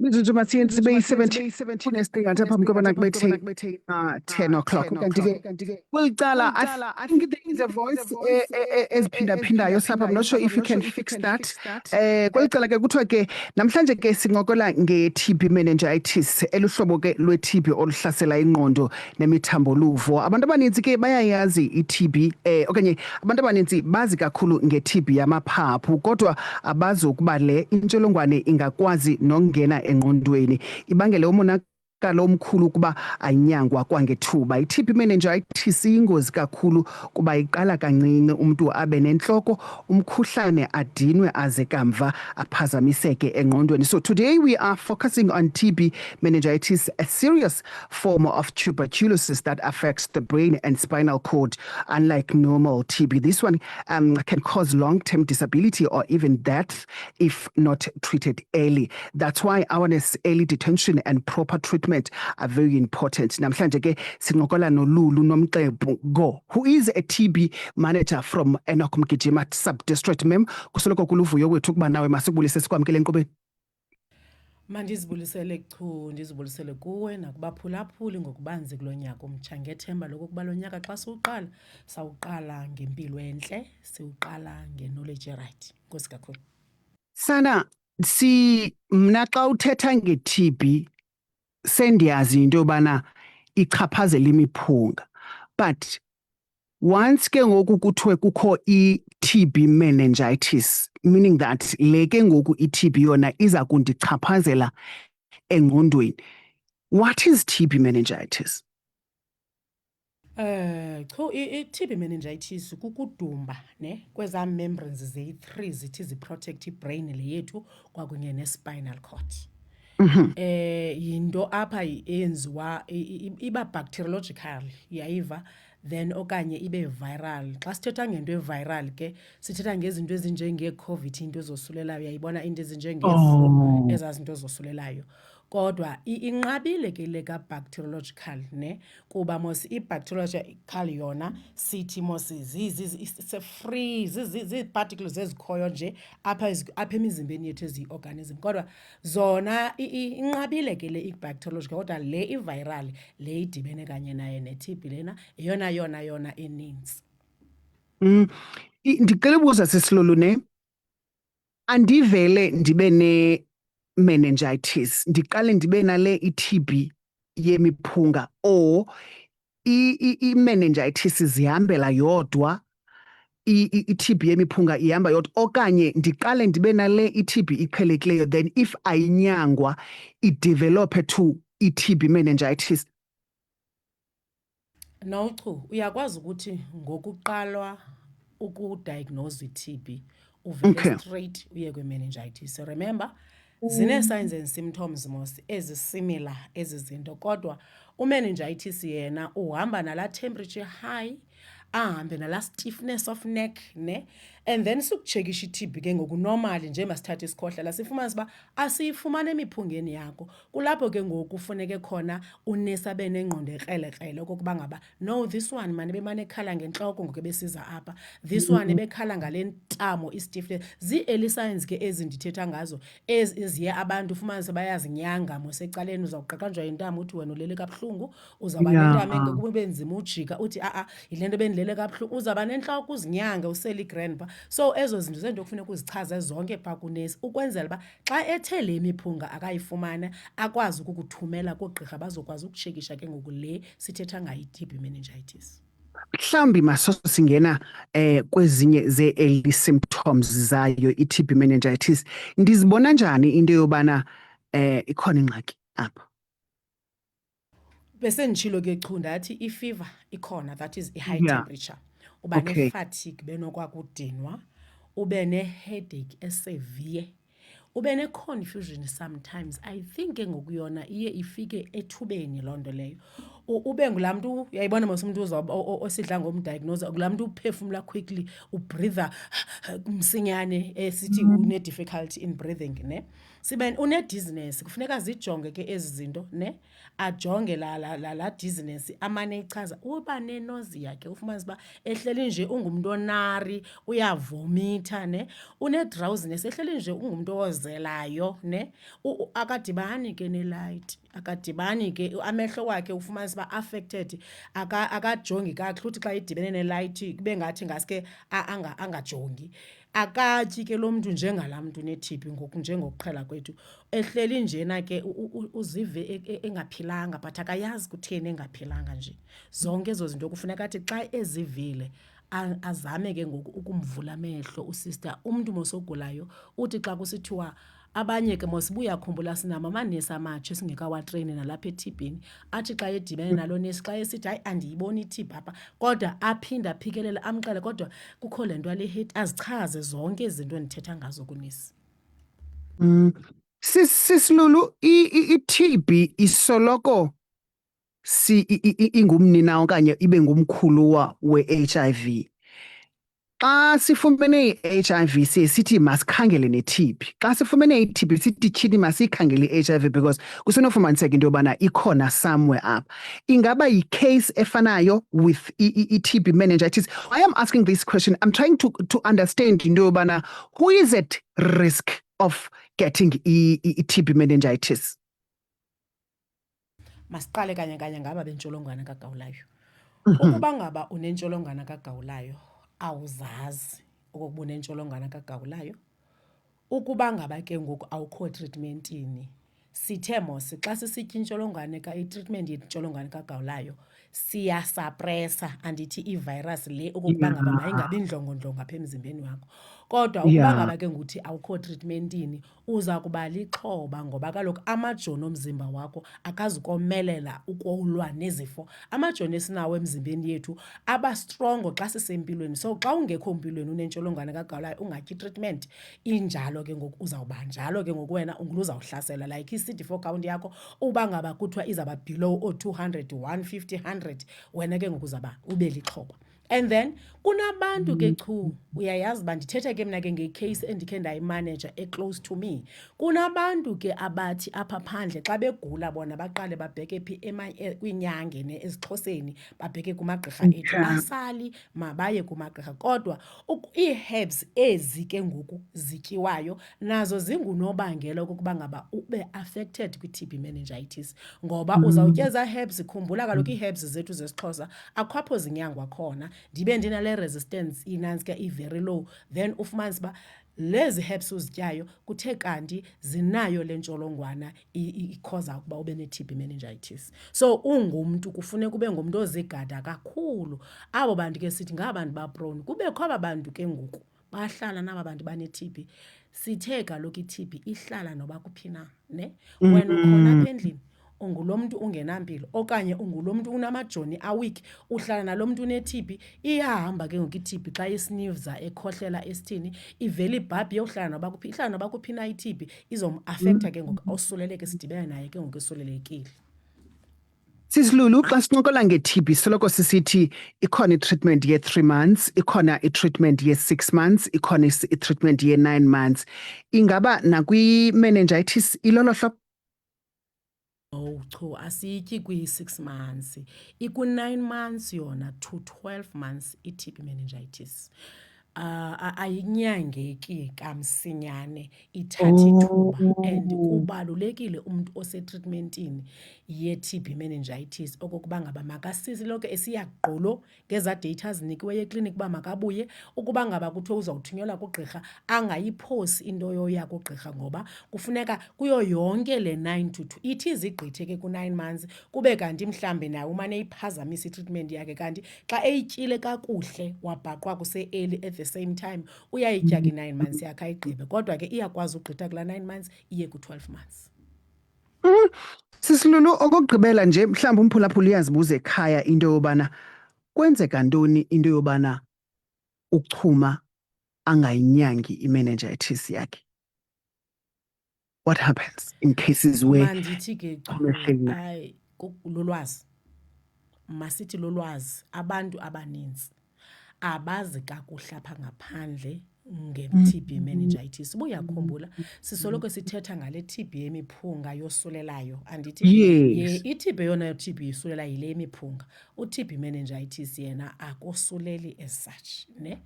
Mijujuma siyenzi beyi-17 kunesidingatha phambi kobana kubethe 10 o'clock. Kanti-ke kweli cala, I think there is a voice eziphindaphindayo sapha. I'm not sure if you can fix that. Kweli cala ke kuthiwa ke namhlanje ke sincokola nge-TB meningitis, eluhlobo ke lwe-TB oluhlasela ingqondo nemithambo luvo. Abantu abaninzi ke bayayazi i-TB okanye abantu abaninzi bazi kakhulu nge-TB yamaphaphu, kodwa abazi ukuba le intsholongwane ingakwazi nokungena engqondweni ibangele umonakalo omkhulu kuba anyangwa kwangethuba. I-TB meningitis iyingozi kakhulu kuba iqala kancinci, umntu abe nentloko, umkhuhlane, adinwe aze kamva aphazamiseke engqondweni. So today we are focusing on TB meningitis, a serious form of tuberculosis that affects the brain and spinal cord. Unlike normal TB, this one can cause long-term disability or even death if not treated early. That's why awareness, early detection and proper treatment are very important. Namhlanje ke sincokola noLulu Nomcebo, who is a TB manager from Enoch Mgijima Sub-District. Mem, kusoloko kuluvuyo wethu ukuba nawe masibulise sikwamkele enkqubeni. Mandizibulisele chu, ndizibulisele kuwe nakubaphulaphuli ngokubanzi kulo nyaka omtsha, ngethemba lokuba lo nyaka xa siwuqala sawuqala ngempilo entle, siwuqala nge-knowledge right. Nkosi kakhulu. Sana, mna xa uthetha nge-TB sendiyazi into yobana ichaphazela imiphunga, but once ke ngoku kuthiwe kukho i-TB meningitis, meaning that le ke ngoku i-TB yona iza kundichaphazela engqondweni. What is TB meningitis? I-TB meningitis kukudumba ne kwezaa membranes zeyi-3 zithi ziprotect ibrain le yethu kwakunye ne-spinal cord. Yinto apha eyenziwa iba bacteriological, yayiva, then okanye ibe viral. Xa sithetha ngento e-viral ke sithetha ngezinto ezinjengee-COVID, into ezosulelayo, yayibona into ezinjengee-flu, ezaa zinto ezosulelayo. Kodwa inqabile ke le ka-bacteriological ne kuba mos i-bacteriological yona sithi mos free zii-particles ezikhoyo nje apha emizimbeni yethu eziyi-organism, kodwa zona inqabile ke le i-bacteriological, kodwa le i-viral le idibene kanye naye ne-TB lena yona eninzi. Ndicela ubuza sisilulu ne, andivele ndibe meningitis ndiqale ndibe nale i-TB yemiphunga, or i-meningitis zihambela yodwa, i-TB yemiphunga ihamba yodwa, okanye ndiqale ndibe nale i-TB iqhelekileyo, then if ayinyangwa idevelophe to i-TB meningitis? No chu, uyakwazi ukuthi ngokuqalwa ukudiagnose i-TB uvele straight uye kwe-meningitis. Remember, zine-signs and symptoms mos ezisimilar ezi zinto, kodwa u-meningitis yena uhamba nala temperature high, ahambe nala stiffness of neck ne, and then sikutshekisha i-TB ke ngoku normally nje masithathe isikhohlela sifumanise uba asiyifumane emiphungeni yakho. Kulapho ke ngoku kufuneke khona unesi abe nengqondo ekrelekrele okokuba ngaba no, this one mani bemane ekhala ngentloko ngoku ebesiza apha, this one ebekhala ngale ntamo i-stiffness. Zii-early signs ke ezi ndithetha ngazo eziye abantu ufumanise bayazinyanga mosecaleni, uzawuqaqanjwa yintamo uthi wena ulele kabuhlungu, uzawuba nentamo engekuba benzima ujika uthi yile nto bendilele kabuhlungu, uzawuba nentloko uzinyanga usele i-grandpa. So ezo zinto zento kufuneka uzichaze zonke phaa kunesi ukwenzela uba xa ethe le miphunga akayifumana akwazi ukukuthumela koogqirha bazokwazi ukutshekisha ke ngoku le sithetha ngayo i-TB meningitis. Mhlawumbi masosingena kwezinye zee-early symptoms zayo i-TB meningitis, ndizibona njani into yobana ikhona ingxaki apha? Bese nditshilo ke chu ndathi i-fever ikhona, that is i-high temperature. Uba ne-fatigue benokwakudinwa, ube ne-headache esevere, ube ne-confusion sometimes. I think ke ngoku yona iye ifike ethubeni loo nto leyo. ube ngulaa mntu uyayibona mos umntu osidla ngomdiagnose kulaa mntu uphefumla quickly ubreatha msinyane esithi une-difficulty in breathing ne sibe une-dizziness kufuneka zijonge ke ezi zinto ne ajonge la dizziness amane ichaza uba nenozia ke ufumanisa uba ehleli nje ungumntu onari uyavomitha ne une-drowsiness ehleli nje ungumntu ozelayo ne akadibani ke nelight akadibani ke amehlo wakhe ufumanisa uba affected akajongi kakuhle uthi xa idibene nelight kube ngathi ngaske angajongi akatyi ke lo mntu njengalaa mntu une-TB ngoku njengokuqhela kwethu ehleli njena ke uzive engaphilanga but akayazi kutheni engaphilanga nje zonke ezo zinto kufuneka athi xa ezivile azame ke ngoku ukumvula amehlo usister umntu mosogulayo uthi xa kusithiwa abanye ke mosibuyakhumbula sinama amanesi amatsha singekawatreyini nalapha ethibhini athi xa edibene nalo nesi xa esithi hayi andiyiboni i-TB apha kodwa aphinde aphikelela amxele kodwa kukho le nto ale hate azichaze zonke izinto endithetha ngazo kunesi. Sisilulu i-TB isoloko ingumnina okanye ibe ngumkhuluwa we-HIV. Xa sifumene i-HIV siye sithi masikhangele ne-TB. Xa sifumene i-TB sithi tyhini masiyikhangele i-HIV because kusenofumaniseka into yobana ikhona somewhere up. Ingaba yi-case efanayo with i-TB meningitis? I am asking this question. I'm trying to understand into yobana who is at risk of getting i-TB meningitis? Masiqale kanye ngaba bentsholongwane kagawulayo. Ukuba ngaba unentsholongwane kagawulayo awuzazi okokuba unentsholongwane kagawulayo ukuba ngaba ke ngoku awukho treatmentini sithe mos xa sisitya intsholongwane i-treatment yentsholongwane kagawulayo siyasapresa andithi ivirus le okokuba ngaba mayingabi ndlongondlongo apha emzimbeni wakho kodwa ukuba ngaba ke nguthi awukho treatmentini uza kuba lixhoba ngoba kaloku amajoni omzimba wakho akazukomelela ukulwa nezifo. Amajoni esinawo emzimbeni yethu aba strongo xa sisempilweni so xa ungekho mpilweni unentsholongwane kagawulayo ungatyi treatment injalo ke ngoku uzawuba njalo ke ngoku wena uzawuhlasela like i-CD4 count yakho uba ngaba kuthiwa izawuba below o-200 150 100 wena ke ngoku uzawuba ube lixhoba. And then kunabantu ke chu uyayazi uba ndithetha ke mna ke ngecase endikhe ndayimaneja eclose to me. Kunabantu ke abathi apha phandle xa begula bona baqale babheke phi kwiinyange ezixhoseni babheke kumagqirha ethu basali mabaye kumagqirha kodwa ii-herbs ezi ke ngoku zityiwayo nazo zingunobangela okokuba ngaba ube affected kwi-TB meningitis ngoba uzawutya eza herbs khumbula kaloku ii-herbs zethu zesiXhosa akho apho zinyangwa khona ndibe ndinale resistance inantsika i-very low then ufumanise uba lezi herbs uzityayo kuthe kanti zinayo le ntsholongwana ikhoza ukuba ube ne-TB meningitis. So ungumntu kufuneka ube ngumntu ozigada kakhulu abo bantu ke sithi ngabantu baprone kubekho aba bantu ke ngoku bahlala naba bantu bane-TB sithe kaloku i-TB ihlala noba kuphi na ne wena ukhona apha endlini ungulo mntu ungenampilo okanye ungulo mntu unamajoni awiki uhlala nalo mntu une-TB iyahamba ke ngoku i-TB xa isnivza ekhohlela esithini ivele ibhabhi yohlala noba kuphi ihlala noba kuphi na i-TB izomafektha ke ngoku osuleleke sidibene naye ke ngoku esulelekile. Sisilulu xa sincokola nge-TB soloko sisithi ikhona i-treatment ye-3 months ikhona i-treatment ye-6 months ikhona i-treatment ye-9 months ingaba nakwi-meningitis ilolo hlobo? Oh cho asiyityi kwi-6 months iku-9 months yona to 12 months i-TB meningitis. Ayinyangeki kamsinyane ithatha ithuba and kubalulekile umntu osetreatmentini ye-TB meningitis okokuba ngaba makasisiloko esiya gqulo ngeza data zinikiweyo ekliniki uba makabuye ukuba ngaba kuthiwa uzawuthunyelwa kugqirha angayiphosi into yoya kugqirha ngoba kufuneka kuyo yonke le 9 to 2 ithi izigqithe ke ku-9 months kube kanti mhlambe nawe umane iphazamisa i-treatment yakhe kanti xa eyityile kakuhle wabhaqwa kuse-early at the same time uyayitya ke 9 months yakhe ayigqibe kodwa ke iyakwazi ugqitha kula 9 months iye ku-12 months. Sisilulu okugqibela nje mhlawumbe umphulaphula uyazibuza ekhaya into yobana kwenzeka ntoni into yobana uchuma angayinyangi i-meningitis yakhe? What happens in cases where mandithi ke hayi lolwazi masithi lolwazi abantu abaninzi abazi kakuhle apha ngaphandle nge-TB meningitis. Ubuyakhumbula sisoloko sithetha ngale TB yemiphunga yosulelayo, andithi Yes. i-TB yona yo-TB yosulelayo yile yemiphunga. U-TB meningitis yena akosuleli as such, ne?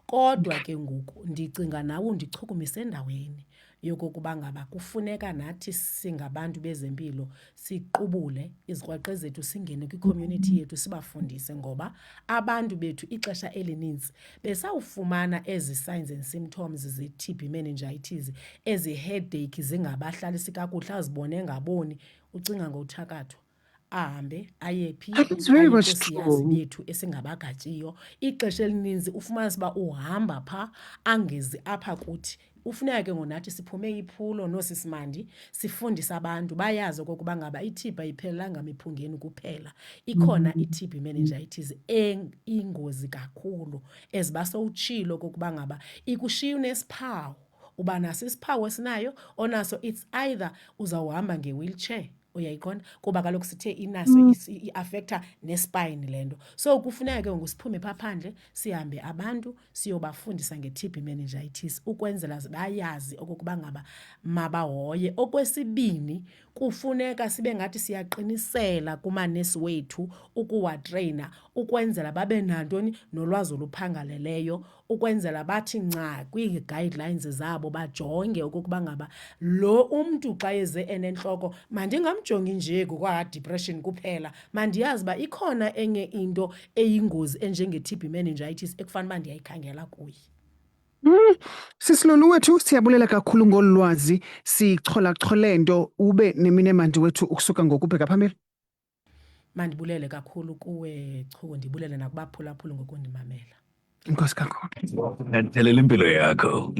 Kodwa ke ngoku ndicinga nawe undichukumise endaweni yokokuba ngaba kufuneka nathi singabantu bezempilo siqubule izikrweqe zethu, singene kwi-community yethu sibafundise, ngoba abantu bethu ixesha elininzi besawufumana ezi signs and symptoms ze-TB meningitis, ezi headache zingabahlalisi kakuhle, azibone ngaboni, ucinga ngothakatho ahambe ayephi, It's very much koosiyazi true. bethu esingabagatyiyo. Ixesha elininzi ufumanise uba uhamba phaa angezi apha kuthi. Ufuneka ke ngonathi siphume iphulo noosisimandi sifundise abantu bayazi okokuba ngaba i-TB ayiphelelanga miphungeni kuphela. Ikhona i-TB meningitis ingozi kakhulu, eziba sowutshilo okokuba ngaba ikushiya unesiphawu, uba naso isiphawu esinayo onaso, it's either uzawuhamba nge-wheelchair, uyayiqonda, kuba kaloku sithe inaso iafektha nespine le nto. So kufuneka ke ngoku siphume phaa phandle sihambe abantu siyobafundisa nge-TB meningitis ukwenzela bayazi okokuba ngaba mabahoye. Okwesibini, kufuneka sibe ngathi siyaqinisela kumanesi wethu ukuwatreyina ukwenzela babe nantoni nolwazi oluphangaleleyo, ukwenzela bathi nca kwii-guidelines zabo bajonge okokuba ngaba lo umntu xa eze enentloko mandingamjongi nje ngokwa-depression kuphela, mandiyazi uba ikhona enye into eyingozi enjenge-TB meningitis ekufanele uba ndiyayikhangela kuye. Sisilolu wethu, siyabulela kakhulu ngolu lwazi, sichola nto ube nemini emandi wethu ukusuka ngokubheka phambili. Mandibulele kakhulu kuwe Chuku, ndibulele nakubaphulaphuli ngokundimamela. Inkosi kakhulu. Ngathelela impilo yakho.